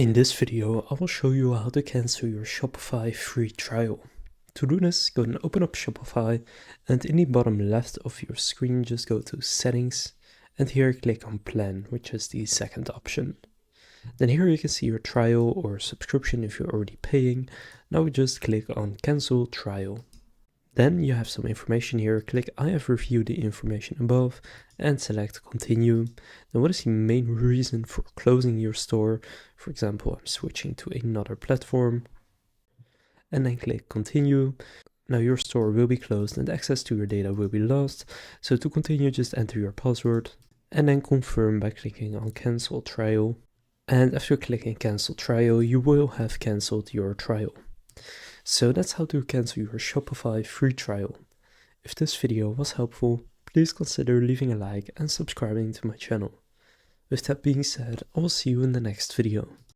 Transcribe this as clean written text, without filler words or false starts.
In this video, I will show you how to cancel your Shopify free trial. To do this, go and open up Shopify, and in the bottom left of your screen, just go to Settings, and here click on Plan, which is the second option. Then here you can see your trial or subscription if you're already paying. Now we just click on Cancel Trial. Then you have some information here, click I have reviewed the information above and select Continue. Then what is the main reason for closing your store? For example, I'm switching to another platform. And then click Continue. Now your store will be closed and access to your data will be lost. So to continue, just enter your password and then confirm by clicking on Cancel Trial. And after clicking Cancel Trial, you will have cancelled your trial. So that's how to cancel your Shopify free trial. If this video was helpful, please consider leaving a like and subscribing to my channel. With that being said, I will see you in the next video.